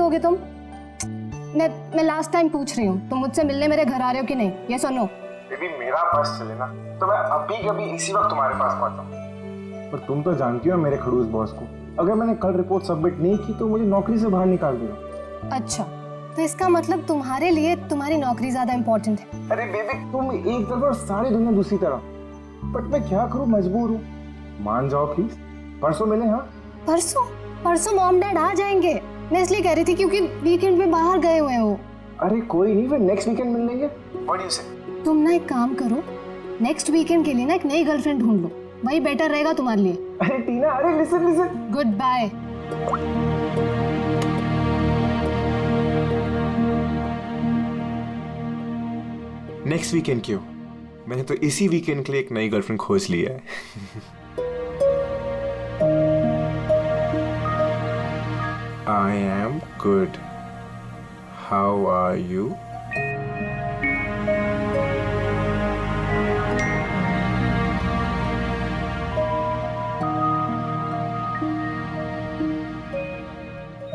दोगे तुम? मैं लास्ट टाइम पूछ रही हूँ, तुम मुझसे मिलने मेरे घर आ रहे हो कि नहीं? ये सुनो। बेबी मेरा बस चले ना तो मैं अभी कभी इसी वक्त तुम्हारे पास पहुंचाऊं। पर तुम तो जानती हो मेरे खड़ूस बॉस को, अगर मैंने कल रिपोर्ट सबमिट नहीं की तो मुझे नौकरी से बाहर निकाल देगा। अच्छा, तो इसका मतलब तुम्हारे लिए तुम्हारी नौकरी ज्यादा इम्पोर्टेंट है? अरे बेबी तुम एक तरफ और सारी दुनिया दूसरी तरफ, बट मैं क्या करूं, मजबूर हूँ। मान जाओ प्लीज, परसों मिले। हाँ परसों मॉम डैड आ जाएंगे। मैं इसलिए कह रही थी क्योंकि वीकेंड में बाहर गए हुए हो। अरे कोई नहीं, फिर नेक्स्ट वीकेंड मिल लेंगे। व्हाट डू यू से? तुम ना एक काम करो, नेक्स्ट वीकेंड के लिए ना एक नई गर्लफ्रेंड ढूंढ लो, वही बेटर रहेगा तुम्हारे लिए। अरे टीना, अरे listen. Goodbye. Next weekend क्यों? मैंने तो इसी वीकेंड के लिए एक नई गर्लफ्रेंड खोज लिया है। I am good. How are you?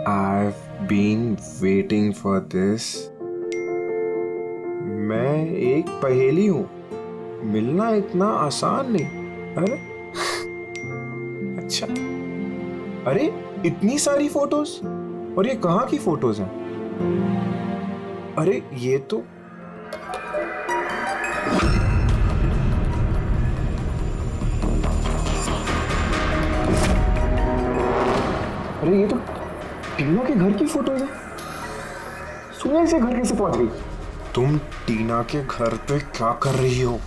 I've been waiting for this. मैं एक पहेली हूँ, मिलना इतना आसान नहीं। अरे अच्छा, अरे इतनी सारी फोटोज, और ये कहाँ की फोटोज हैं? अरे ये तो टीना के घर की फोटोज है। सुनिए, से घर कैसे पहुंच गई? तुम टीना के घर पे क्या कर रही हो?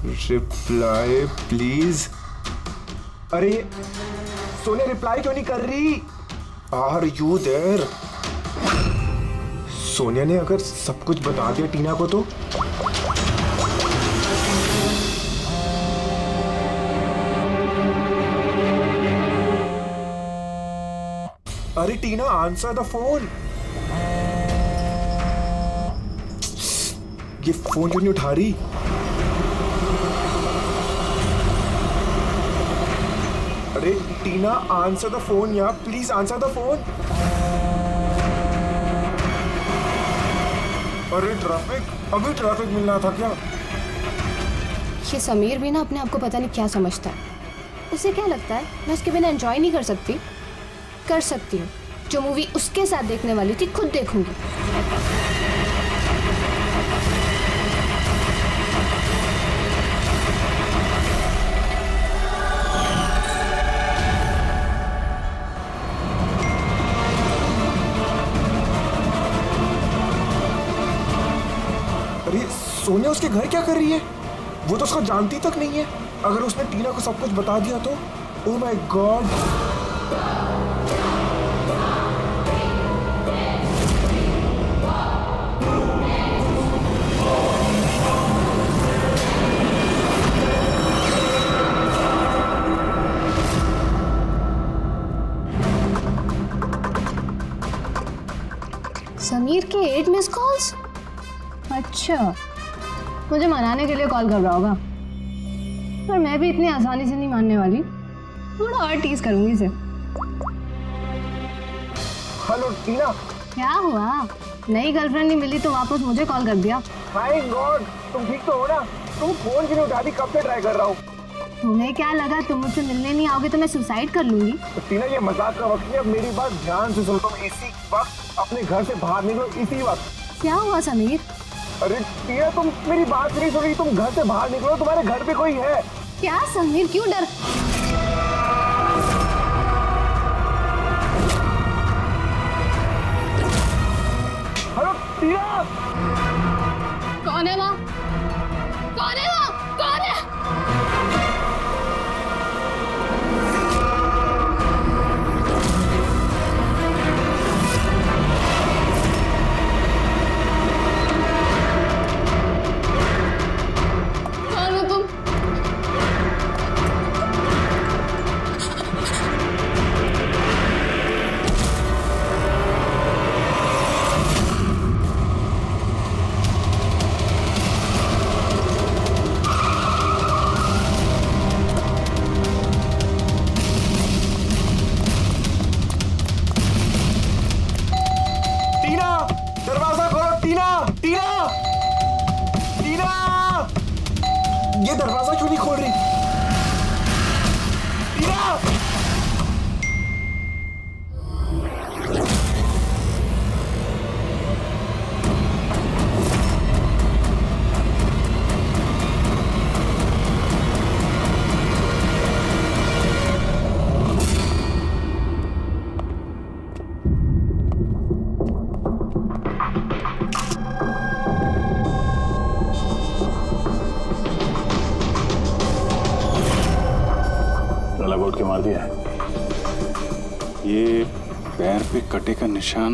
Reply please. अरे सोनिया रिप्लाई क्यों नहीं कर रही? Are you there? सोनिया ने अगर सब कुछ बता दिया टीना को तो? अरे टीना, आंसर द फोन। ये फोन क्यों नहीं उठा रही? अरे टीना, आंसर द फोन यार, प्लीज आंसर द फोन। अरे ट्रैफिक, अभी ट्रैफिक मिलना था क्या? ये समीर भी ना अपने आप को पता नहीं क्या समझता है। उसे क्या लगता है मैं उसके बिना एंजॉय नहीं कर सकती? कर सकती हूँ। जो मूवी उसके साथ देखने वाली थी खुद देखूंगी। अरे सोनिया उसके घर क्या कर रही है? वो तो उसको जानती तक नहीं है। अगर उसने टीना को सब कुछ बता दिया तो? Oh my God. समीर के 8 मिस कॉल्स। अच्छा, मुझे मनाने के लिए कॉल कर रहा होगा, पर मैं भी इतनी आसानी से नहीं मानने वाली। थोड़ा और टीज करूंगी इसे। हेलो टीना। क्या हुआ? नई गर्लफ्रेंड नहीं मिली तो वापस मुझे कॉल कर दिया। माय गॉड, तुम ठीक तो हो ना? तुम फोन क्यों नहीं उठा रही? कब से ट्राई कर रहा हूँ। तुम्हें क्या लगा तुम मुझसे मिलने नहीं आओगे तो मैं सुसाइड कर लूंगी? तो टीना, ये मजाक का वक्त नहीं, अब मेरी बात ध्यान से सुनो। तुम इसी वक्त अपने घर से बाहर निकलो, इसी वक्त। क्या हुआ समीर? अरे टीना, तुम मेरी बात नहीं सुन रही। तुम घर से बाहर निकलो, तुम्हारे घर पे कोई है। क्या समीर, क्यों डर? हेलो टीना। कौन है वहाँ? कौन है वहाँ? कौन है? ये दरवाजा क्यों नहीं खोल रही? टीना! बोर्ड के मार दिया है। ये पैर पे कटे का निशान,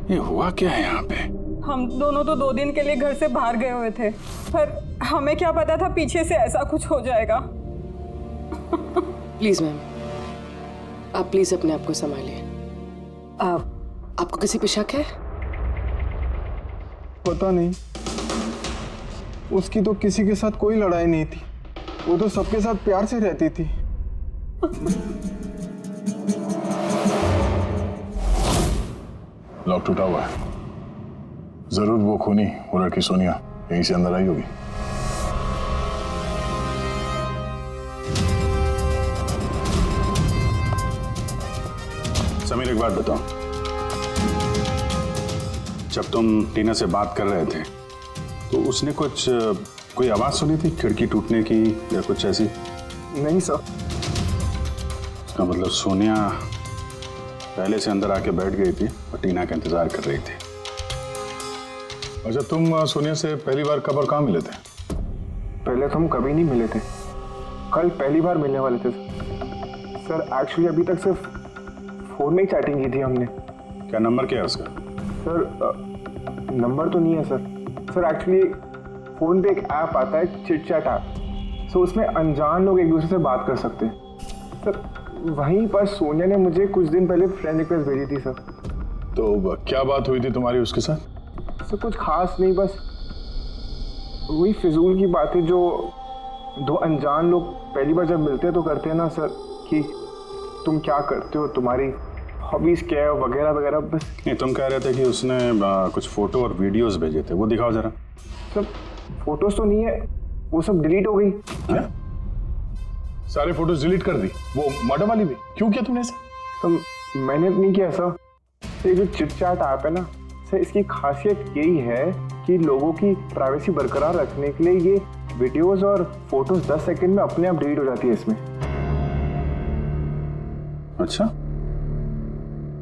ये हुआ क्या है यहाँ पे? हम दोनों तो 2 दिन के लिए घर से बाहर गए हुए थे, पर हमें क्या पता था पीछे से ऐसा कुछ हो जाएगा। प्लीज मैम, आप प्लीज अपने आप को संभालिए। आपको किसी पे शक है? पता नहीं, उसकी तो किसी के साथ कोई लड़ाई नहीं थी, वो तो सबके साथ प्यार से रहती थी। लॉक टूटा हुआ है, जरूर वो खूनी वो लड़की सोनिया यहीं से अंदर आई होगी। समीर, एक बात बताओ, जब तुम टीना से बात कर रहे थे तो उसने कोई आवाज सुनी थी खिड़की टूटने की या कुछ ऐसी? नहीं सर। इसका मतलब सोनिया पहले से अंदर आके बैठ गई थी और टीना का इंतजार कर रही थी। अच्छा, तुम सोनिया से पहली बार कब और कहाँ मिले थे? पहले तो हम कभी नहीं मिले थे, कल पहली बार मिलने वाले थे सर। एक्चुअली अभी तक सिर्फ फोन में ही चैटिंग की थी हमने। क्या नंबर क्या है उसका? सर नंबर तो नहीं है सर एक्चुअली फोन पे एक ऐप आता है, चिट चैट ऐप। सो उसमें अनजान लोग एक दूसरे से बात कर सकते हैं सर। वहीं पर सोनिया ने मुझे कुछ दिन पहले फ्रेंड रिक्वेस्ट भेजी थी सर। तो क्या बात हुई थी तुम्हारी उसके साथ? सर कुछ खास नहीं, बस वही फिजूल की बातें जो 2 अनजान लोग पहली बार जब मिलते हैं तो करते हैं ना सर, कि तुम क्या करते हो, तुम्हारी हॉबीज क्या है वगैरह वगैरह। बस नहीं, तुम कह रहे थे कि उसने कुछ फोटो और वीडियोस भेजे थे, वो दिखाओ जरा। सर फोटोज तो नहीं है, वो सब डिलीट हो गई। क्या? सारे फोटोज डिलीट कर दी, वो मर्डर वाली भी? क्यों किया तुमने ऐसा? सर मैंने नहीं किया सर। ये जो चिट चैट ऐप है ना सर, इसकी खासियत यही है कि लोगों की प्राइवेसी बरकरार रखने के लिए ये वीडियोस और फोटोज 10 सेकंड में अपने आप डिलीट हो जाती है इसमें। अच्छा,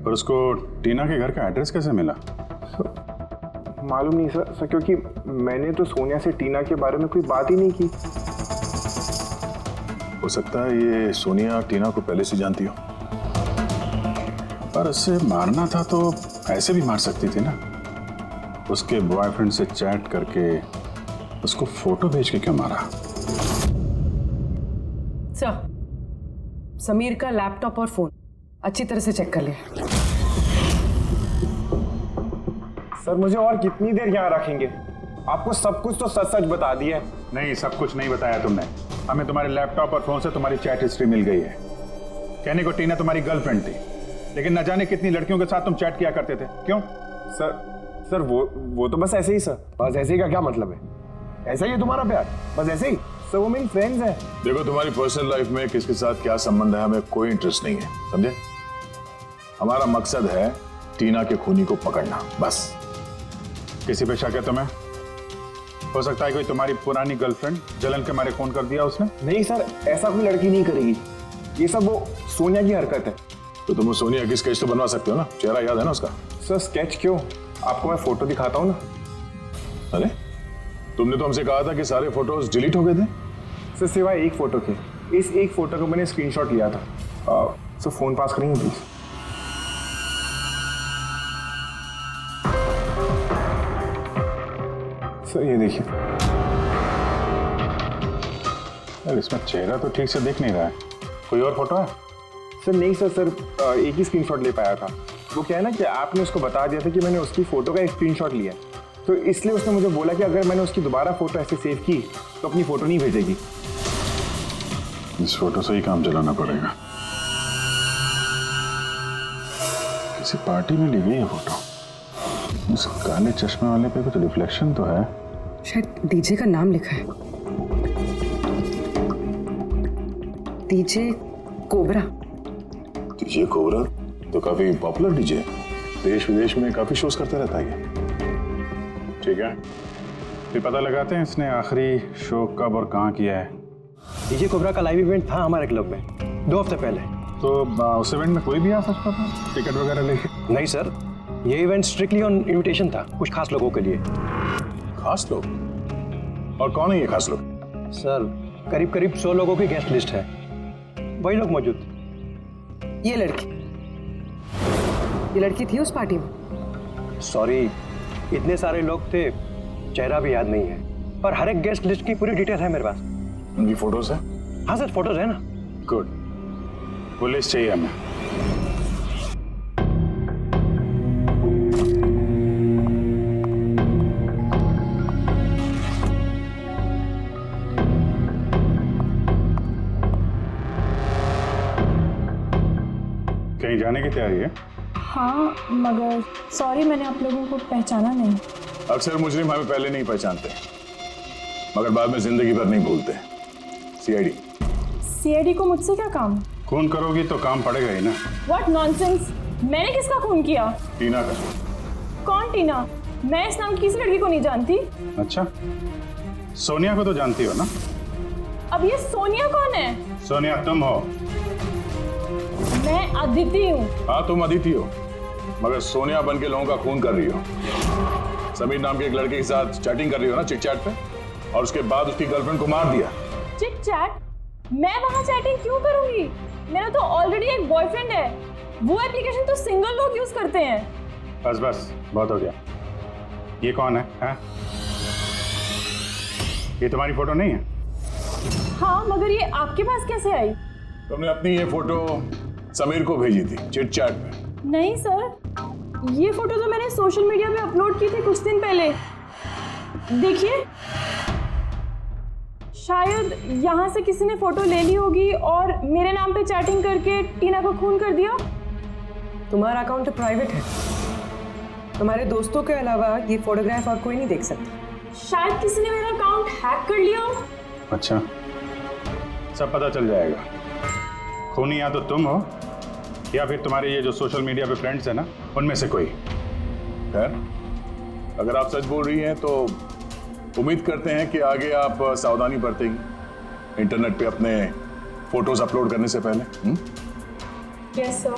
पर उसको टीना के घर का एड्रेस कैसे मिला? मालूम नहीं सर क्योंकि मैंने तो सोनिया से टीना के बारे में कोई बात ही नहीं की। हो सकता है ये सोनिया टीना को पहले से जानती हो, पर उसे मारना था तो ऐसे भी मार सकती थी ना। उसके बॉयफ्रेंड से चैट करके उसको फोटो भेज के क्यों मारा? सर, समीर का लैपटॉप और फोन अच्छी तरह से चेक कर लिया। सर मुझे और कितनी देर यहाँ रखेंगे? आपको सब कुछ तो सच सच बता दिया। नहीं, सब कुछ नहीं बताया तुमने। हमें तुम्हारे लैपटॉप और फोन से तुम्हारी चैट हिस्ट्री मिल गई है। कहने को टीना तुम्हारी गर्लफ्रेंड थी, लेकिन न जाने कितनी लड़कियों के साथ तुम चैट किया करते थे। क्यों? सर वो तो बस ऐसे ही सर। बस ऐसे ही का क्या मतलब है? ऐसा ही है तुम्हारा प्यार? बस ऐसे ही सर, वो मेरी फ्रेंड्स हैं। देखो, तुम्हारी पर्सनल लाइफ में किसके साथ क्या संबंध है हमें कोई इंटरेस्ट नहीं है, समझे? हमारा मकसद है टीना के खूनी को पकड़ना, बस। किसी पे शक है तुम्हें? हो सकता है कोई तुम्हारी पुरानी गर्लफ्रेंड जलन के मारे फोन कर दिया उसने। नहीं सर, ऐसा कोई लड़की नहीं करेगी। ये सब वो सोनिया की हरकत है। तो तुम उस सोनिया की स्केच तो बनवा सकते हो ना, चेहरा याद है ना उसका? सर स्केच क्यों? आपको मैं फोटो दिखाता हूँ ना। अरे, तुमने तो हमसे कहा था कि सारे फोटोज डिलीट हो गए थे। सर सिवाय एक फोटो के। इस एक फोटो को मैंने स्क्रीनशॉट लिया था। सर फोन पास करेंगे प्लीज? सर ये देखिए। यार, इसमें चेहरा तो ठीक से दिख नहीं रहा है। कोई और फोटो है? सर नहीं सर एक ही स्क्रीनशॉट ले पाया था। वो क्या है ना कि आपने उसको बता दिया था कि मैंने उसकी फोटो का एक स्क्रीनशॉट लिया, तो इसलिए उसने मुझे बोला कि अगर मैंने उसकी दोबारा फोटो ऐसे सेव की तो अपनी फोटो नहीं भेजेगी। इस फोटो से ही काम चलाना पड़ेगा। किसी पार्टी में ली गई है फोटो। इस काले चश्मे वाले पे कुछ रिफ्लेक्शन तो है। शायद डीजे का नाम लिखा है। DJ cobra. डीजे कोबरा तो काफी पॉपुलर डीजे है, देश विदेश में काफी शोज करता रहता है ये। ठीक है, फिर पता लगाते हैं इसने आखिरी शो कब और कहाँ किया है। डीजे कोबरा का लाइव इवेंट था हमारे क्लब में 2 हफ्ते पहले। तो उस इवेंट में कोई भी आ सकता था टिकट वगैरह लेके? नहीं सर, ये इवेंट स्ट्रिक्टली ऑन इनविटेशन था, कुछ खास लोगों के लिए। खास लोग? और कौन है ये खास लोग? सर करीब करीब 100 लोगों की गेस्ट लिस्ट है, वही लोग मौजूद थे। ये लड़की थी उस पार्टी में? सॉरी, इतने सारे लोग थे, चेहरा भी याद नहीं है, पर हर एक गेस्ट लिस्ट की पूरी डिटेल है मेरे पास। उनकी फोटोज है? हाँ सर, फोटोज है ना। गुड, वो लिस्ट चाहिए हमें। कहीं जाने की तैयारी है? हाँ, मगर सॉरी मैंने आप लोगों को पहचाना नहीं। अक्सर मुजरिम हमें पहले नहीं पहचानते, मगर बाद में जिंदगी भर नहीं भूलते। सीआईडी। सीआईडी को मुझसे क्या काम? खून करोगी तो काम पड़ेगा ही ना। What nonsense! मैंने किसका खून किया? टीना का। कौन टीना? मैं इस नाम की किसी लड़की को नहीं जानती। अच्छा, सोनिया को तो जानती हो ना? अब ये सोनिया कौन है? सोनिया तुम हो। मैं अदिति हूँ। हाँ तुम अदिति हो, मगर सोनिया बन के लोगों का खून कर रही हो। समीर नाम के एक लड़के के साथ चैटिंग कर रही हो ना चिट चैट पे, और उसके बाद उसकी गर्लफ्रेंड को मार दिया। Chit chat? मैं वहाँ चैटिंग क्यों करूंगी? मेरा तो ऑलरेडी एक बॉयफ्रेंड है। वो एप्लीकेशन तो सिंगल लोग यूज करते हैं। बस बस, बहुत हो गया। ये कौन है? ये तुम्हारी फोटो नहीं है? हाँ, मगर ये आपके पास कैसे आई? तुमने अपनी ये फोटो समीर को भेजी थी चिट चैट पे? नहीं सर, ये फोटो तो मैंने सोशल मीडिया पे अपलोड की थी कुछ दिन पहले। देखिए, शायद यहाँ से किसी ने फोटो ले ली होगी और मेरे नाम पे चैटिंग करके टीना को खून कर दिया। तुम्हारा अकाउंट प्राइवेट है, तुम्हारे दोस्तों के अलावा ये फोटोग्राफ और कोई नहीं देख सकता। शायद किसी ने मेरा अकाउंट हैक कर लिया हो। अच्छा, सब पता चल जाएगा। खूनी या तो तुम हो या फिर तुम्हारे ये जो सोशल मीडिया पे फ्रेंड्स है ना, उनमें से कोई। खैर, अगर आप सच बोल रही हैं तो उम्मीद करते हैं कि आगे आप सावधानी बरतेंगी इंटरनेट पे अपने फोटोज अपलोड करने से पहले। Yes sir.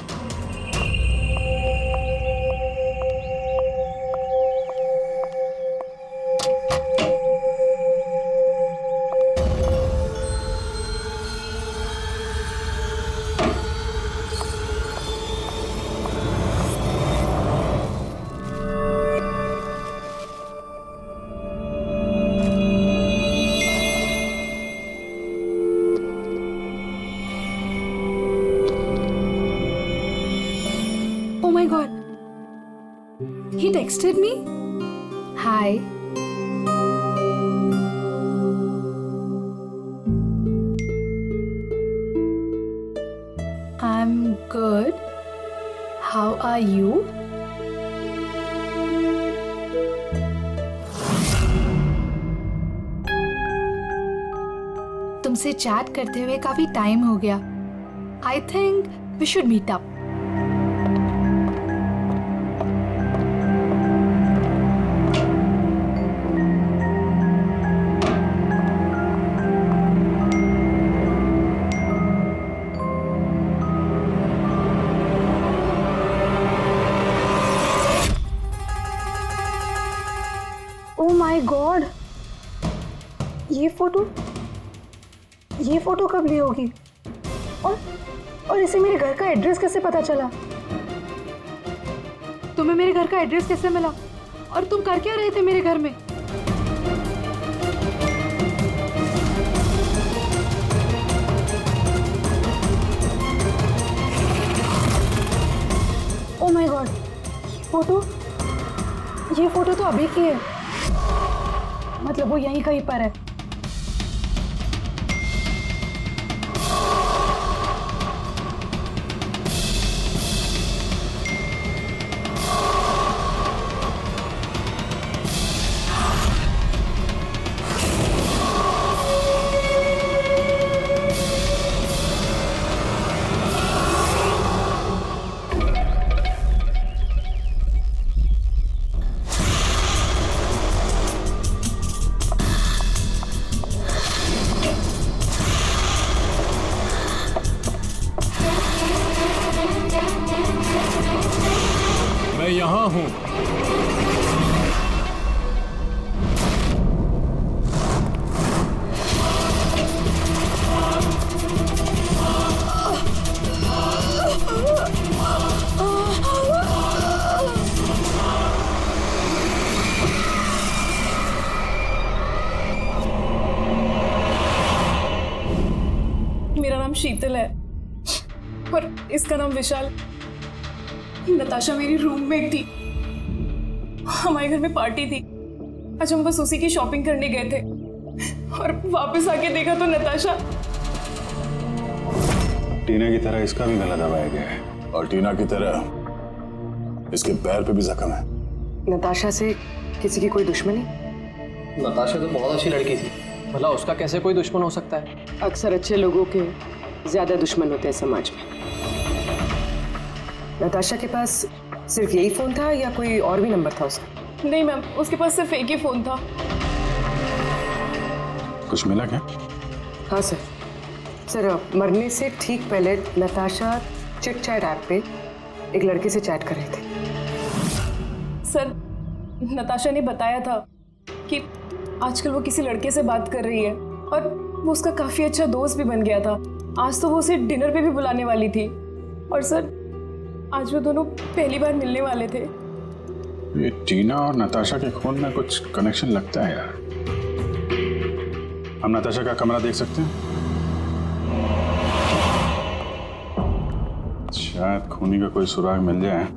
Oh my god. He texted me? Hi. I'm good. How are you? तुमसे चैट करते हुए काफी टाइम हो गया। I think we should meet up. Oh my God, ये फोटो कब ली होगी? और इसे मेरे घर का एड्रेस कैसे पता चला? तुम्हें मेरे घर का एड्रेस कैसे मिला? और तुम कर क्या रहे थे मेरे घर में? ओह माय गॉड, ये फोटो तो अभी की है। मतलब वो यहीं कहीं पर है। मैं यहाँ हूँ। मेरा नाम शीतल है और इसका नाम विशाल। नताशा मेरी रूममेट थी। हमारे घर में पार्टी थी। आज हम बस उसी की शॉपिंग करने गए थे और वापस आके देखा तो नताशा। टीना की तरह इसका भी गला दबाया गया है और टीना की तरह इसके पैर पे भी जख्म है। नताशा से किसी की कोई दुश्मनी? नताशा तो बहुत अच्छी लड़की थी, भला उसका कैसे कोई दुश्मन हो सकता है? अक्सर अच्छे लोगों के ज्यादा दुश्मन होते हैं समाज में। नताशा के पास सिर्फ यही फोन था या कोई और भी नंबर था उसका? नहीं मैम, उसके पास सिर्फ एक ही फोन था। कुछ मिला क्या? हाँ सर। सर, मरने से ठीक पहले नताशा चिट चैट ऐप पे एक लड़के से चैट कर रहे थे। सर, नताशा ने बताया था कि आजकल वो किसी लड़के से बात कर रही है और वो उसका काफी अच्छा दोस्त भी बन गया था। आज तो वो उसे डिनर पे भी बुलाने वाली थी और सर आज वो दोनों पहली बार मिलने वाले थे। ये टीना और नताशा के खून में कुछ कनेक्शन लगता है यार। हम नताशा का कमरा देख सकते हैं? शायद खूनी का कोई सुराग मिल जाए।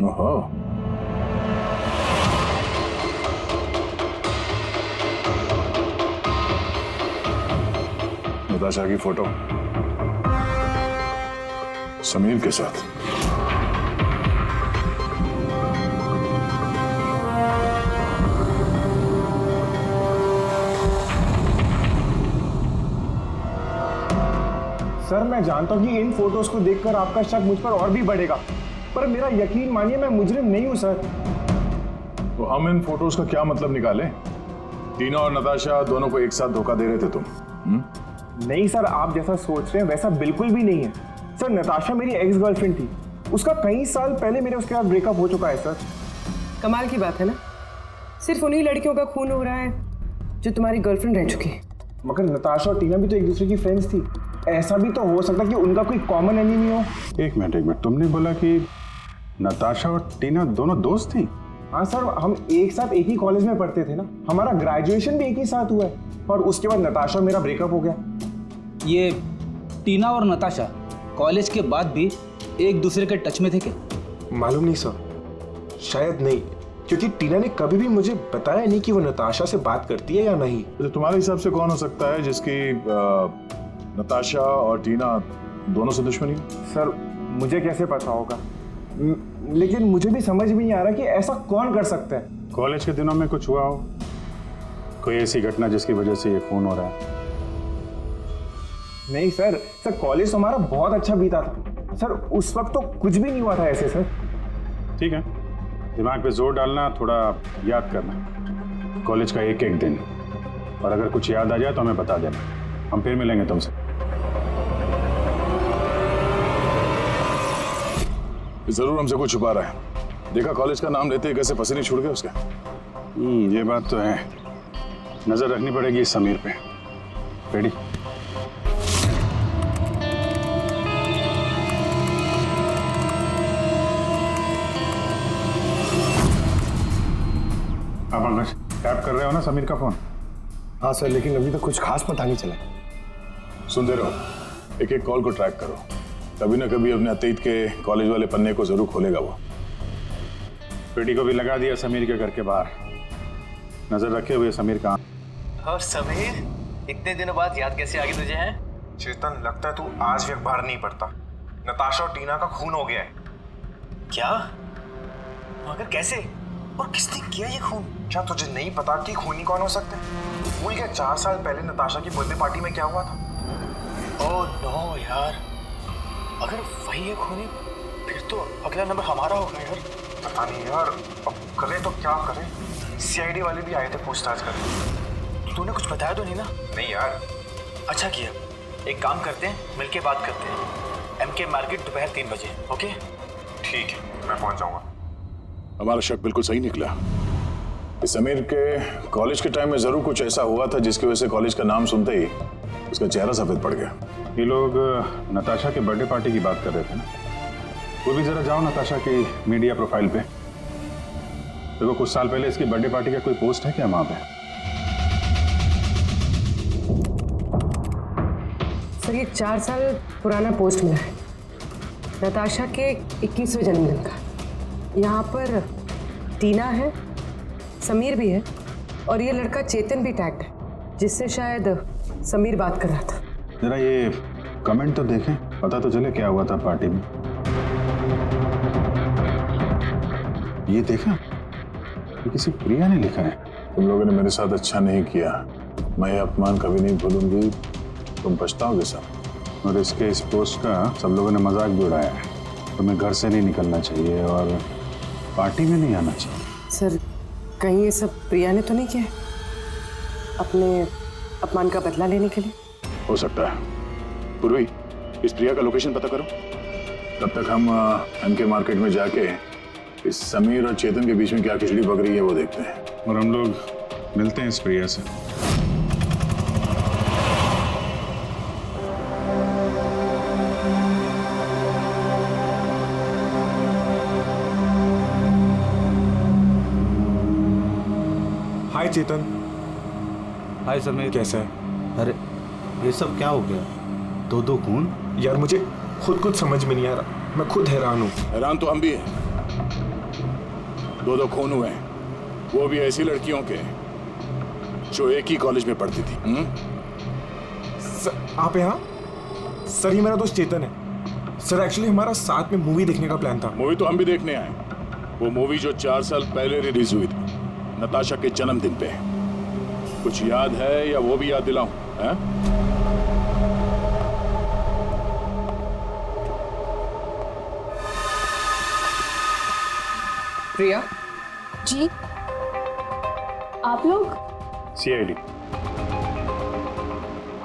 ओहो, नताशा की फोटो समीर के साथ। सर, मैं जानता हूँ कि इन फोटोज को देखकर आपका शक मुझ पर और भी बढ़ेगा, पर मेरा यकीन मानिए, मैं मुजरिम नहीं हूँ सर। तो हम इन फोटोज का क्या मतलब निकालें? टीना और नताशा दोनों को एक साथ धोखा दे रहे थे तुम? नहीं सर, आप जैसा सोच रहे हैं वैसा बिल्कुल भी नहीं है सर। नताशा मेरी एक्स गर्लफ्रेंड थी। उसका कई साल पहले मेरे उसके साथ ब्रेकअप हो चुका है सर। कमाल की बात है ना, सिर्फ उन्हीं लड़कियों का खून हो रहा है जो तुम्हारी गर्लफ्रेंड रह चुकी है। मगर नताशा और टीना भी तो एक दूसरे की फ्रेंड्स थी। ऐसा भी तो हो सकता कि उनका कोई कॉमन एनिमी हो। एक मिनट, तुमने बोला कि नताशा और टीना दोनों दोस्त थी? हाँ सर, हम एक साथ एक ही कॉलेज में पढ़ते थे ना। हमारा ग्रेजुएशन भी एक ही साथ हुआ है और उसके बाद नताशा और मेरा ब्रेकअप हो गया। ये टीना और नताशा कॉलेज के बाद भी एक दूसरे के टच में थे क्या? मालूम नहीं सर, शायद नहीं, क्योंकि टीना ने कभी भी मुझे बताया नहीं कि वो नताशा से बात करती है या नहीं। तो तुम्हारे हिसाब से कौन हो सकता है जिसकी नताशा और टीना दोनों से दुश्मनी? सर, मुझे कैसे पता होगा, लेकिन मुझे भी समझ में नहीं आ रहा कि ऐसा कौन कर सकता है। कॉलेज के दिनों में कुछ हुआ हो, कोई ऐसी घटना जिसकी वजह से ये खून हो रहा है? नहीं सर, कॉलेज तो हमारा बहुत अच्छा बीता था सर। उस वक्त तो कुछ भी नहीं हुआ था ऐसे सर। ठीक है, दिमाग पे जोर डालना, थोड़ा याद करना कॉलेज का एक एक दिन, और अगर कुछ याद आ जाए तो हमें बता देना, हम फिर मिलेंगे तुमसे। जरूर हमसे कुछ छुपा रहा है। देखा कॉलेज का नाम लेते ही कैसे पसीने छूट गए उसके। ये बात तो है, नजर रखनी पड़ेगी इस समीर पे। रेडी? आप अंकल टैप कर रहे हो ना समीर का फोन? हाँ सर, लेकिन अभी तक कुछ खास पता नहीं चला। सुनते रहो, एक एक कॉल को ट्रैक करो। कभी ना कभी अपने अतीत के कॉलेज वाले पन्ने को जरूर खोलेगा वो। पेटी को भी लगा दिया समीर के घर के बाहर, नजर रखे हुए समीर का। और समीर, इतने दिनों बाद याद कैसे आ गई तुझे? है चेतन, लगता है तू आज भी अखबार नहीं पढ़ता। नताशा और टीना का खून हो गया है। क्या? मगर कैसे और किसने किया ये खून? क्या तुझे नहीं पता कि खूनी कौन हो सकते हैं? भूल गया 4 साल पहले नताशा की बर्थडे पार्टी में क्या हुआ था? ओह नो यार, अगर वही है खूनी फिर तो अगला नंबर हमारा होगा यार। पता नहीं यार, अब करें तो क्या करें। सीआईडी वाले भी आए थे पूछताछ करने। तूने कुछ बताया तो नहीं ना? नहीं यार। अच्छा किया, एक काम करते हैं, मिलके बात करते हैं। MK मार्केट दोपहर 3 बजे। ओके ठीक है, मैं पहुंच जाऊंगा। हमारा शक बिल्कुल सही निकला। इस समीर के कॉलेज के टाइम में जरूर कुछ ऐसा हुआ था जिसकी वजह से कॉलेज का नाम सुनते ही उसका चेहरा सफेद पड़ गया। ये लोग नताशा के बर्थडे पार्टी की बात कर रहे थे ना, वो भी जरा जाओ नताशा की मीडिया प्रोफाइल पे। देखो कुछ साल पहले इसकी बर्थडे पार्टी का कोई पोस्ट है क्या वहां पे? सर ये 4 साल पुराना पोस्ट मिला है नताशा के 21वें जन्मदिन का। यहाँ पर टीना है, समीर भी है और ये लड़का चेतन भी टैग्ड है, जिससे शायद समीर बात कर रहा था। जरा ये कमेंट तो देखें, पता तो चले क्या हुआ था पार्टी में। ये देखा, ये किसी प्रिया ने लिखा है। तुम लोगों ने मेरे साथ अच्छा नहीं किया, मैं ये अपमान कभी नहीं भूलूंगी, तुम पछताओगे सब। और इसके इस पोस्ट का सब लोगों ने मजाक भी उड़ाया है। तुम्हें घर से नहीं निकलना चाहिए और पार्टी में नहीं आना चाहिए। सर कहीं ये सब प्रिया ने तो नहीं किया अपने अपमान का बदला लेने के लिए? हो सकता है। पूर्वी, इस प्रिया का लोकेशन पता करो। तब तक हम MK मार्केट में जाके इस समीर और चेतन के बीच में क्या खिचड़ी पक रही है वो देखते हैं। और हम लोग मिलते हैं इस प्रिया से। हाय चेतन। हाय समीर, कैसा है? अरे ये सब क्या हो गया? दो खून? यार मुझे खुद समझ में नहीं आ रहा, मैं खुद हैरान हूँ। हैरान तो हम भी हैं। दो खून हुए हैं, वो भी ऐसी लड़कियों के जो एक ही कॉलेज में पढ़ती थी। सर आप यहाँ? सर ये मेरा दोस्त चेतन है। सर एक्चुअली हमारा साथ में मूवी देखने का प्लान था। मूवी तो हम भी देखने आए। वो मूवी जो 4 साल पहले रिलीज हुई थी, नताशा के जन्मदिन पे। कुछ याद है या वो भी याद दिलाऊं? प्रिया जी, आप लोग? CID,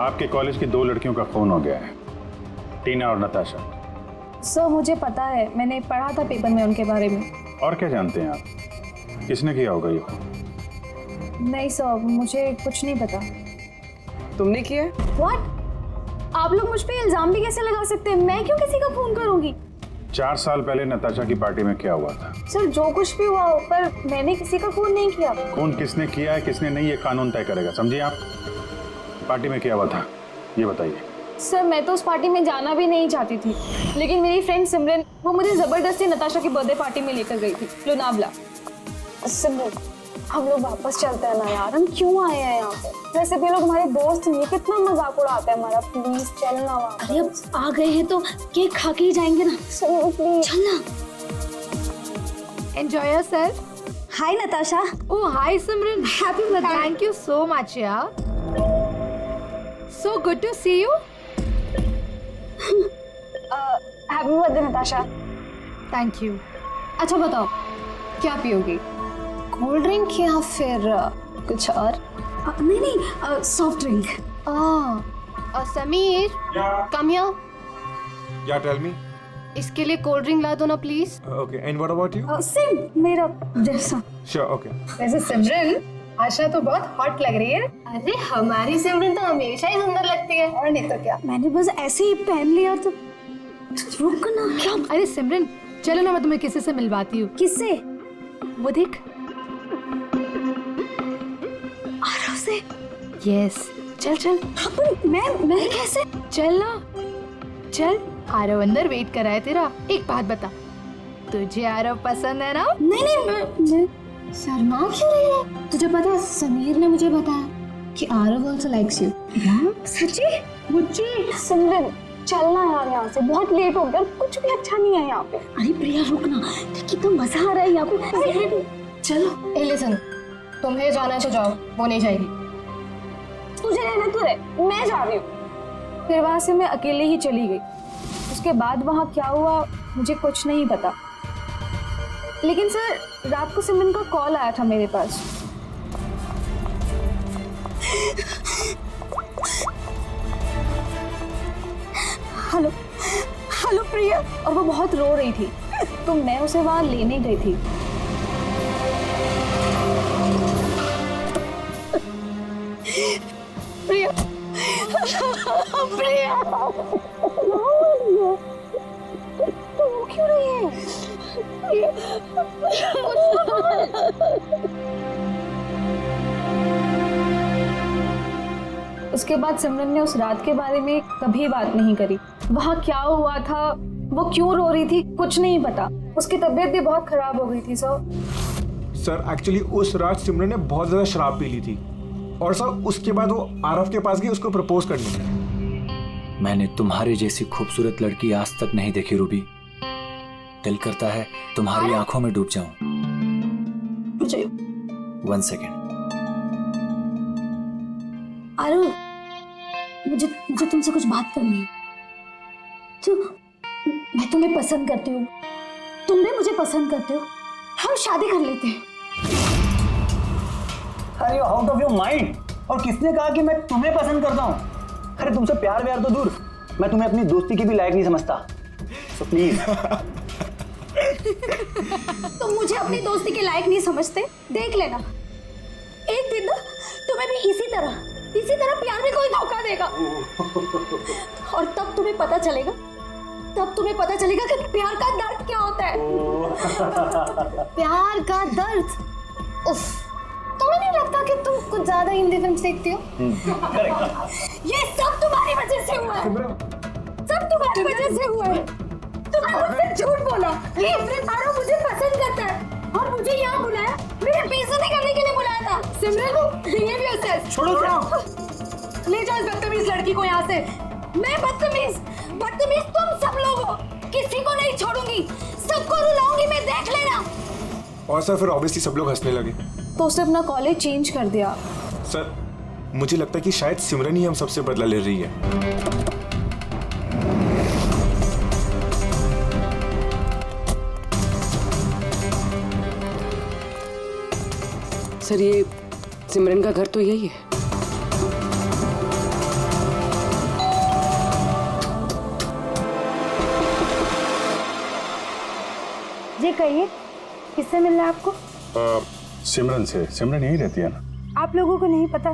आपके कॉलेज की 2 लड़कियों का खून हो गया है, टीना और नताशा। सर मुझे पता है, मैंने पढ़ा था पेपर में उनके बारे में। और क्या जानते हैं आप? किसने किया होगा ये खून? नहीं सर, मुझे कुछ नहीं पता। तुमने किया? व्हाट? आप लोग मुझ पे इल्जाम भी कैसे लगा सकते हैं? मैं क्यों किसी का खून करूंगी? 4 साल पहले नताशा की पार्टी में क्या हुआ था? सर जो कुछ भी हुआ हो, पर मैंने किसी का खून नहीं किया। खून किसने किया है किसने नहीं, ये कानून तय करेगा, समझिए आप। पार्टी में क्या हुआ था ये बताइए। सर मैं तो उस पार्टी में जाना भी नहीं चाहती थी, लेकिन मेरी फ्रेंड सिमरन वो मुझे जबरदस्ती नताशा की बर्थडे पार्टी में लेकर गई थी, लोनावला। सिमरन हम लोग वापस चलते हैं ना यार, हम क्यों आए हैं यहाँ पे? वैसे भी लोग हमारे दोस्त नहीं, कितना मजाक उड़ाते हैं हमारा। प्लीज चलना वहाँ। अरे अब आ गए हैं तो केक खा के ही जाएंगे ना। चलो प्लीज चलना। Enjoy yourself. Hi Natasha. Oh, hi Simran. Happy birthday. Thank you so much, yeah. So good to see you. Happy birthday Natasha. Thank you. अच्छा बताओ, क्या पियोगी? कोल्ड ड्रिंक या फिर कुछ और? नहीं soft drink. Sameer, come here. या टेल मी। इसके लिए कोल्ड ड्रिंक ला दो ना please. Okay, and what about you? Same मेरा जैसा। Sure, okay. वैसे सिमरन आशा तो बहुत हॉट लग रही है। अरे हमारी सिमरन तो हमेशा ही सुंदर लगती है, और नहीं तो क्या। मैंने बस ऐसे ही पहन लिया तो रुक ना। क्या? अरे सिमरन चलो ना, मैं तुम्हें किसी से मिलवाती हूँ। किससे? वो देख। आरव से? यस, चल चल। मैं कैसे? चल ना, चल। आरव अंदर वेट कर रहा है तेरा। एक बात बता, तुझे आरव पसंद है ना? नहीं मैं शर्मा क्यों रही है? तुझे पता है समीर ने मुझे बताया कि आरव आल्सो लाइक्स यू। सच्ची? मुझे सिमरन चलना यार यहाँ से, बहुत लेट हो गया, कुछ भी अच्छा नहीं है यहाँ पे। अरे प्रिया रुक ना, कितना मजा आ रहा है यहाँ पे। चलो। ए लिसन, तुम्हें जाना है तो जाओ, वो नहीं जाएगी। तुझे रहना तो रहे, मैं जा रही हूँ। फिर वहाँ से मैं अकेले ही चली गई। उसके बाद वहाँ क्या हुआ मुझे कुछ नहीं पता। लेकिन सर रात को सिमरन का कॉल आया था मेरे पास। हेलो हेलो प्रिया, और वो बहुत रो रही थी तो मैं उसे वहाँ लेने गई थी। प्रिया प्रिया तो क्यों रही है? उसके बाद सिमरन ने उस रात के बारे में कभी बात नहीं करी। वहाँ क्या हुआ था, वो क्यों रो रही थी, कुछ नहीं पता। उसकी तबीयत भी बहुत खराब हो गई थी सर एक्चुअली उस रात सिमरन ने बहुत ज्यादा शराब पी ली थी और सर उसके बाद वो आरव के पास गई उसको प्रपोज करने के लिए। मैंने तुम्हारे जैसी खूबसूरत लड़की आज तक नहीं देखी रूबी। दिल करता है तुम्हारी आंखों में डूब जाऊं। मुझे 1 सेकेंड। आरव, मुझे तुमसे कुछ बात करनी है। तो मैं तुम्हें पसंद करती हूँ, तुम भी मुझे पसंद करते हो, हम शादी कर लेते हैं। अरे you out of your mind. और किसने कहा कि मैं तुम्हें पसंद करता हूँ? अरे तुमसे प्यार व्यार तो दूर, मैं तुम्हें अपनी दोस्ती की भी लायक नहीं समझता। So please. तुम मुझे अपनी दोस्ती के लायक नहीं समझते, देख लेना एक दिन ना तुम्हें भी इसी तरह प्यार में कोई धोखा देगा और तब तुम्हें पता चलेगा कि प्यार का दर्द क्या होता है। प्यार का दर्द। उफ, तुम्हें नहीं लगता कि तुम कुछ ज्यादा हिंदी फिल्म देखती हो? ये सब तुम्हारी वजह से हुआ है, सब तुम्हारी वजह से हुआ है। तुमने मुझसे झूठ बोला कि आरव मुझे पसंद करता है और मुझे यहाँ बुलाया, मेरे बेइज्जती करने के लिए बुलाया था। सिमरन, बिहेवियर सेंस छोड़ो, ले जाओ इस बदतमीज लड़की को यहाँ से। मैं बदतमीज तुम सब लोग हो, किसी को नहीं छोड़ूंगी, सबको रुलाऊंगी मैं, देख लेना। और सर फिर ऑब्वियसली सब लोग हंसने लगे तो उसने अपना कॉलेज चेंज कर दिया। सर मुझे लगता है कि शायद सिमरन ही हम सबसे बदला ले रही है। सर ये सिमरन का घर तो यही है। जी कहिए, किससे मिलना है आपको? सिमरन से। सिमरन यही रहती है ना? आप लोगों को नहीं पता,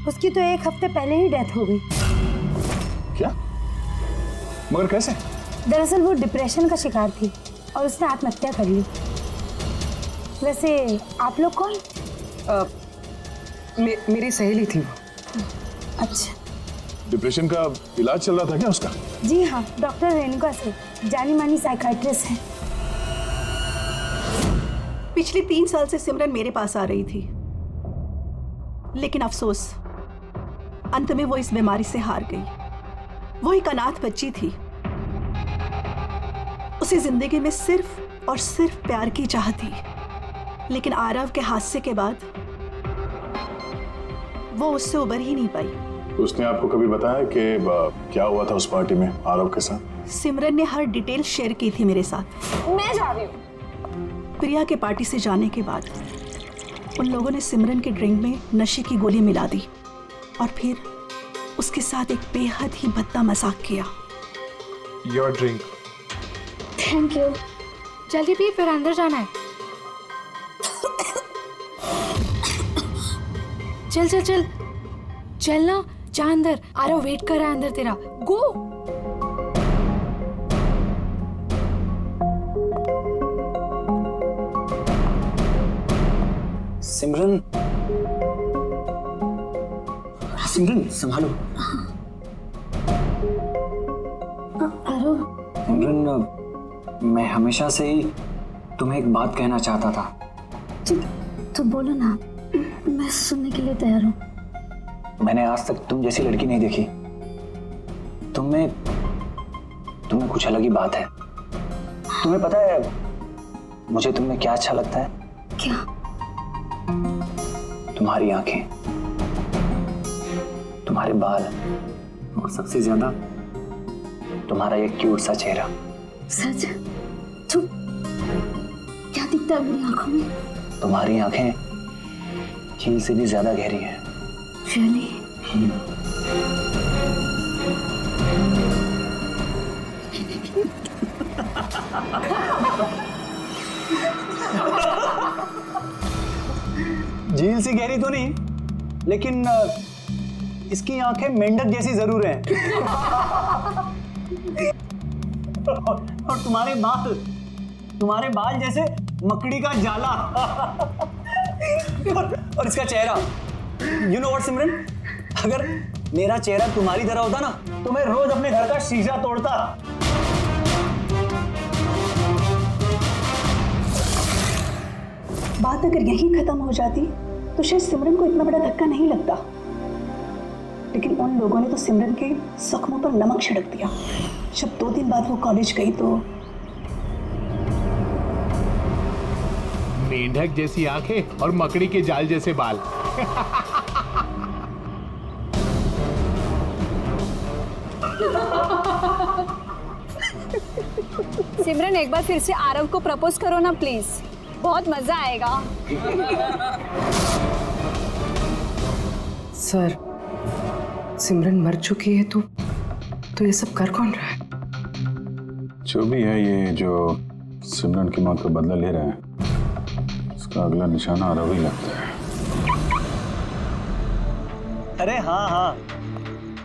उसकी तो 1 हफ्ते पहले ही डेथ हो गई। क्या? मगर कैसे? दरअसल वो डिप्रेशन का शिकार थी और उसने आत्महत्या कर ली। वैसे आप लोग कौन? मेरी सहेली थी वो। अच्छा। डिप्रेशन का इलाज चल रहा था क्या उसका? जी हाँ, डॉक्टर रेणुका से, जानी मानी साइकाइट्रिस्ट है। पिछले 3 साल से सिमरन मेरे पास आ रही थी, लेकिन अफसोस अंत में वो इस बीमारी से हार गई। वो एक अनाथ बच्ची थी, उसे जिंदगी में सिर्फ और सिर्फ प्यार की चाह थी, लेकिन आरव के हादसे के बाद वो उससे उबर ही नहीं पाई। उसने आपको कभी बताया कि क्या हुआ था उस पार्टी में आरव के साथ? सिमरन ने हर डिटेल शेयर की थी मेरे साथ। मैं जा रही हूँ। प्रिया के पार्टी से जाने के बाद उन लोगों ने सिमरन के ड्रिंक में नशे की गोली मिला दी और फिर उसके साथ एक बेहद ही भद्दा मजाक किया। Your drink. Thank you. जल्दी पी, फिर अंदर जाना है। चल चल चल चल ना, जा अंदर। आरव वेट कर रहा है अंदर तेरा। गो। सिमरन, सिमरन संभालो। आरव। सिमरन, मैं हमेशा से ही तुम्हें एक बात कहना चाहता था। तो बोलो ना, मैं सुनने के लिए तैयार हूँ। मैंने आज तक तुम जैसी लड़की नहीं देखी। तुम्हें कुछ अलग ही बात है। तुम्हें पता है मुझे तुम में क्या अच्छा लगता है? क्या? तुम्हारी आंखें, तुम्हारे बाल, और सबसे ज्यादा तुम्हारा ये क्यूट सा चेहरा। सच? तू क्या दिखता है मेरी आंखों में? तुम्हारी आंखें झील से भी ज्यादा गहरी हैं। Really? झील से गहरी तो नहीं, लेकिन इसकी आंखें मेंढक जैसी जरूर हैं। और तुम्हारे बाल जैसे मकड़ी का जाला। और इसका चेहरा, यू नो व्हाट सिमरन, अगर मेरा चेहरा तुम्हारी तरह होता ना तो मैं रोज अपने घर का शीशा तोड़ता। बात अगर यहीं खत्म हो जाती तो शायद सिमरन को इतना बड़ा धक्का नहीं लगता, लेकिन उन लोगों ने तो सिमरन के जख्मों पर नमक छिड़क दिया। जब 2 दिन बाद वो कॉलेज गई तो मेंढक जैसी आंखें और मकड़ी के जाल जैसे बाल। सिमरन एक बार फिर से आरव को प्रपोज करो ना प्लीज, बहुत मजा आएगा। सर, सिमरन मर चुकी है तो ये सब कर कौन रहा है? जो भी है, ये जो सिमरन की मौत का बदला ले रहा है, उसका अगला निशाना आरव ही लगता है। अरे हाँ,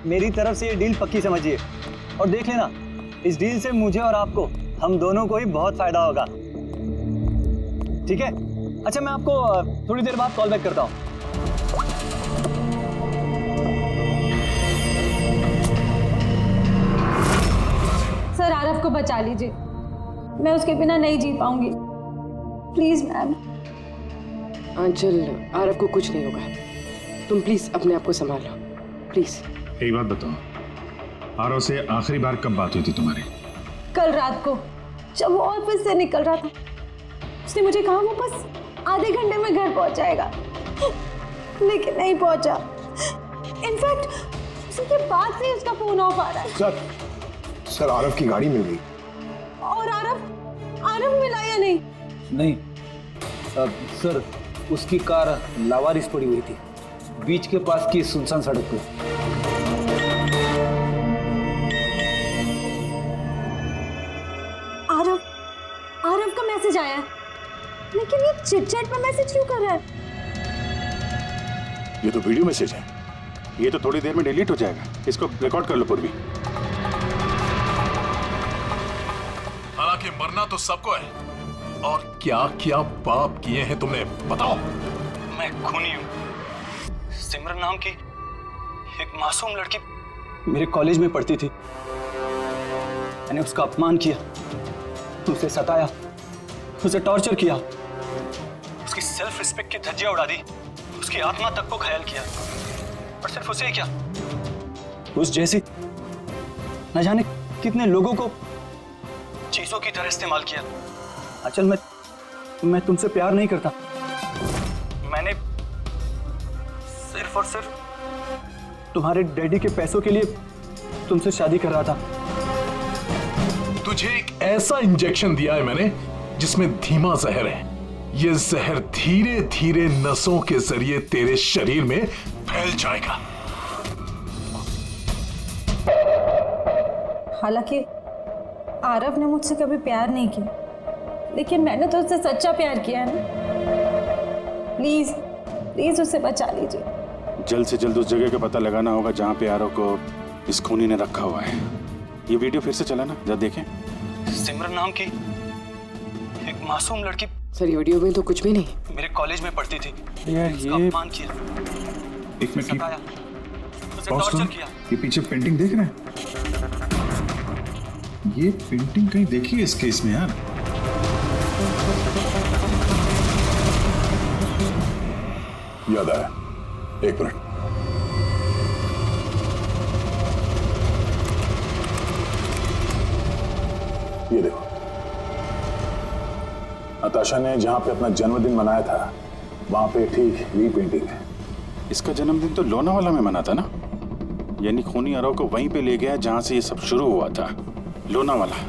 मेरी तरफ से ये डील पक्की समझिए और देख लेना, इस डील से मुझे और आपको, हम दोनों को ही बहुत फायदा होगा। ठीक है? अच्छा, मैं आपको थोड़ी देर बाद कॉल बैक करता हूँ। सर, आरव को बचा लीजिए, मैं उसके बिना नहीं जी पाऊंगी। Please ma'am. आंचल, आरव को कुछ नहीं होगा, तुम प्लीज अपने आप को संभालो, प्लीज। एक बात बताओ, आरव से आखिरी बार कब बात हुई थी तुम्हारी? कल रात को, जब वो ऑफिस से निकल रहा था। उसने मुझे कहा वो बस आधे घंटे में घर पहुंच जाएगा, लेकिन नहीं पहुंचा। इनफैक्ट उसके बाद से उसका फोन ऑफ आ रहा है। सर आरव की गाड़ी मिल गई। और आरव मिला या नहीं? नहीं सर, उसकी कार लावारिस पड़ी हुई थी बीच के पास की सुनसान सड़क पे। आरव का मैसेज आया है, लेकिन ये चिट-चैट पे मैसेज क्यों कर रहा है? ये तो वीडियो मैसेज है, ये तो थोड़ी देर में डिलीट हो जाएगा। इसको रिकॉर्ड कर लो पूर्वी। हालांकि मरना तो सबको है, और क्या क्या पाप किए हैं तुमने, बताओ। मैं खूनी हूँ। सिमरन नाम की एक मासूम लड़की मेरे कॉलेज में पढ़ती थी। मैंने उसका अपमान किया, उसे सताया, उसे टॉर्चर किया, उसकी सेल्फ रिस्पेक्ट की धज्जियां उड़ा दी, उसकी आत्मा तक को घायल किया। और सिर्फ उसे क्या, उस जैसी न जाने कितने लोगों को चीजों की तरह इस्तेमाल किया। अचल, मैं तुमसे प्यार नहीं करता। मैंने सिर्फ और सिर्फ तुम्हारे डैडी के पैसों के लिए तुमसे शादी कर रहा था। तुझे एक ऐसा इंजेक्शन दिया है मैंने जिसमें धीमा जहर है। ये जहर धीरे धीरे नसों के जरिए तेरे शरीर में फैल जाएगा। हालांकि आरव ने मुझसे कभी प्यार नहीं किया, लेकिन मैंने तो उससे सच्चा प्यार किया है ना। प्लीज प्लीज उसे बचा लीजिए। जल्द से जल्द उस जगह का पता लगाना होगा जहाँ पे आरव को इस खूनी ने रखा हुआ है। ये वीडियो फिर से चला ना, जरा देखें। सिमरन नाम की एक मासूम लड़की। सर, ये वीडियो में तो कुछ भी नहीं। मेरे कॉलेज में पढ़ती थी। यार उसका ये अपमान किया, एक मिनट सताया, उसे पॉज टॉर्चर करो। किया। ये पीछे पेंटिंग देख रहे हैं? ये पेंटिंग कहीं देखी है इस केस में यार? याद आया, एक मिनट। ये देखो, नताशा ने जहां पे अपना जन्मदिन मनाया था वहां पे ठीक यही पेंटिंग है। इसका जन्मदिन तो लोनावाला में मना था ना? यानी खूनी आरव को वहीं पे ले गया जहां से ये सब शुरू हुआ था, लोनावाला।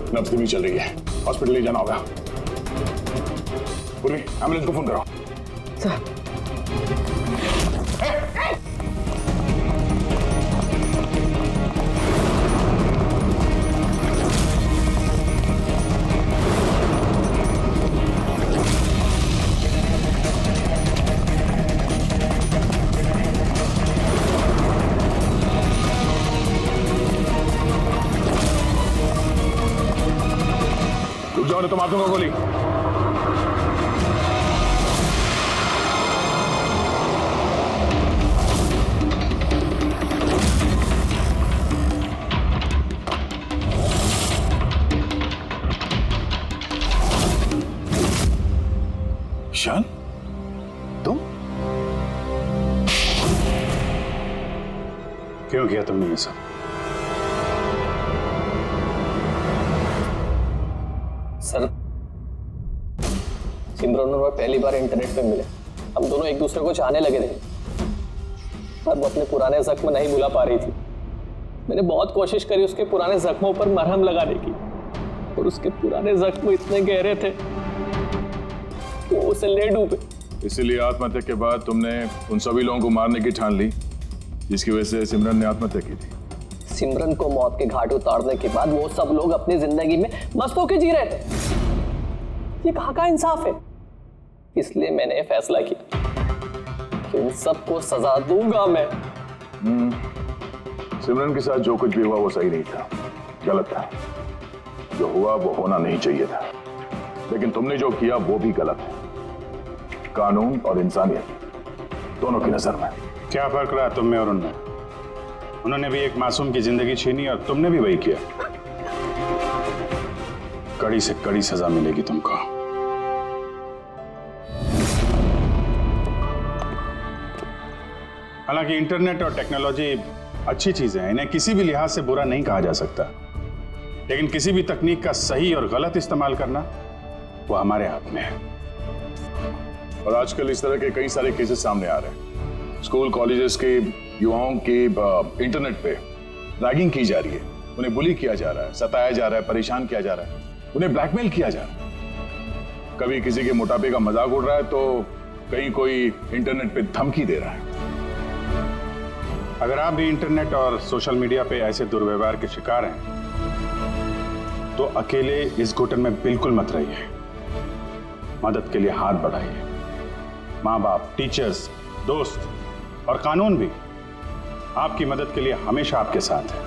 नब्ज धीमी चल रही है, हॉस्पिटल ले जाना होगा। पूर्वी, एम्बुलेंस को फोन करो। सर। जाओ तो मार दूंगा गोली। ईशान, तुम क्यों किया तुमने ये सब? सर, सिमरन और मैं पहली बार इंटरनेट पे मिले। हम दोनों एक दूसरे को चाहने लगे थे, पर वो अपने पुराने जख्म नहीं भुला पा रही थी। मैंने बहुत कोशिश करी उसके पुराने जख्मों पर मरहम लगाने की, और उसके पुराने जख्म इतने गहरे थे वो उसे ले डूबे। इसीलिए आत्महत्या के बाद तुमने उन सभी लोगों को मारने की ठान ली जिसकी वजह से सिमरन ने आत्महत्या की थी। सिमरन को मौत के घाट उतारने के बाद वो सब लोग अपनी जिंदगी में मस्त होकर जी रहे थे। ये कहाँ का इंसाफ है? इसलिए मैंने फैसला किया कि उन सबको सजा दूंगा मैं। सिमरन के साथ जो कुछ भी हुआ वो सही नहीं था, गलत था। जो हुआ वो होना नहीं चाहिए था, लेकिन तुमने जो किया वो भी गलत है। कानून और इंसानियत दोनों की नजर में। क्या फर्क रहा तुम में और उनमें? उन्होंने भी एक मासूम की जिंदगी छीनी और तुमने भी वही किया। कड़ी से कड़ी सजा मिलेगी तुमको। हालांकि इंटरनेट और टेक्नोलॉजी अच्छी चीजें हैं, इन्हें किसी भी लिहाज से बुरा नहीं कहा जा सकता, लेकिन किसी भी तकनीक का सही और गलत इस्तेमाल करना वो हमारे हाथ में है। और आजकल इस तरह के कई सारे केसेस सामने आ रहे हैं। स्कूल कॉलेजेस के युवाओं की इंटरनेट पे रैगिंग की जा रही है, उन्हें बुली किया जा रहा है, सताया जा रहा है, परेशान किया जा रहा है, उन्हें ब्लैकमेल किया जा रहा है। कभी किसी के मोटापे का मजाक उड़ रहा है तो कहीं कोई इंटरनेट पे धमकी दे रहा है। अगर आप भी इंटरनेट और सोशल मीडिया पे ऐसे दुर्व्यवहार के शिकार हैं तो अकेले इस घुटन में बिल्कुल मत रहिए। मदद के लिए हाथ बढ़ाइए। माँ बाप, टीचर्स, दोस्त और कानून भी आपकी मदद के लिए हमेशा आपके साथ है।